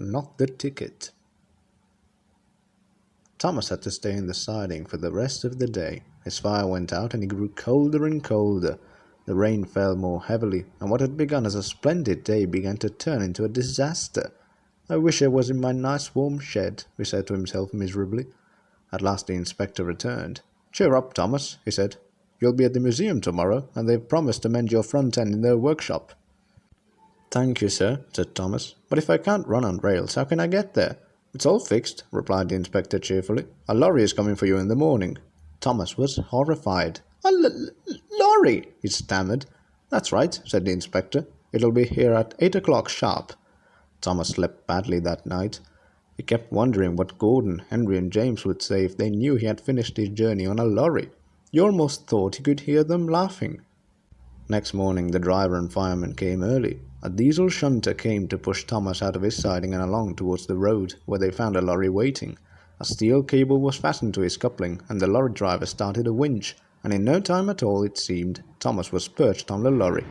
not the ticket. Thomas had to stay in the siding for the rest of the day. His fire went out and he grew colder and colder. The rain fell more heavily, and what had begun as a splendid day began to turn into a disaster. "I wish I was in my nice warm shed," he said to himself miserably. At last the inspector returned. "Cheer up, Thomas," he said. "You'll be at the museum tomorrow, and they've promised to mend your front end in their workshop." "Thank you, sir," said Thomas. "But if I can't run on rails, how can I get there?" "It's all fixed," replied the inspector cheerfully. "A lorry is coming for you in the morning." Thomas was horrified. "A lorry!" he stammered. "That's right," said the inspector. "It'll be here at 8 o'clock sharp." Thomas slept badly that night. He kept wondering what Gordon, Henry, and James would say if they knew he had finished his journey on a lorry. He almost thought he could hear them laughing. Next morning the driver and fireman came early. A diesel shunter came to push Thomas out of his siding and along towards the road, where they found a lorry waiting. A steel cable was fastened to his coupling, and the lorry driver started a winch, and in no time at all, it seemed, Thomas was perched on the lorry.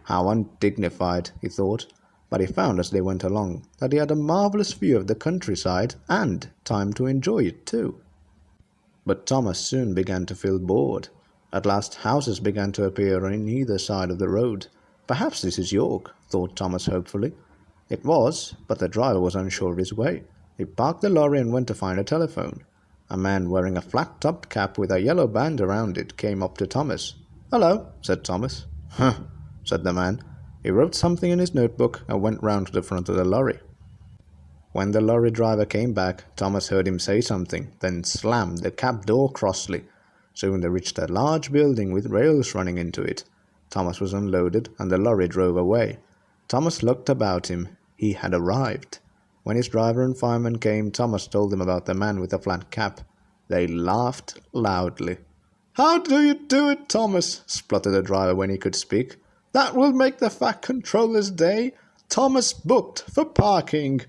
How undignified, he thought, but he found as they went along that he had a marvellous view of the countryside and time to enjoy it too. But Thomas soon began to feel bored. At last houses began to appear on either side of the road. "Perhaps this is York," thought Thomas hopefully. It was, but the driver was unsure of his way. He parked the lorry and went to find a telephone. A man wearing a flat-topped cap with a yellow band around it came up to Thomas. "Hello," said Thomas. "Huh," said the man. He wrote something in his notebook and went round to the front of the lorry. When the lorry driver came back, Thomas heard him say something, then slammed the cab door crossly. Soon they reached a large building with rails running into it. Thomas was unloaded and the lorry drove away. Thomas looked about him. He had arrived. When his driver and fireman came, Thomas told them about the man with the flat cap. They laughed loudly. "How do you do it, Thomas?" spluttered the driver when he could speak. "That will make the fat controller's day. Thomas booked for parking."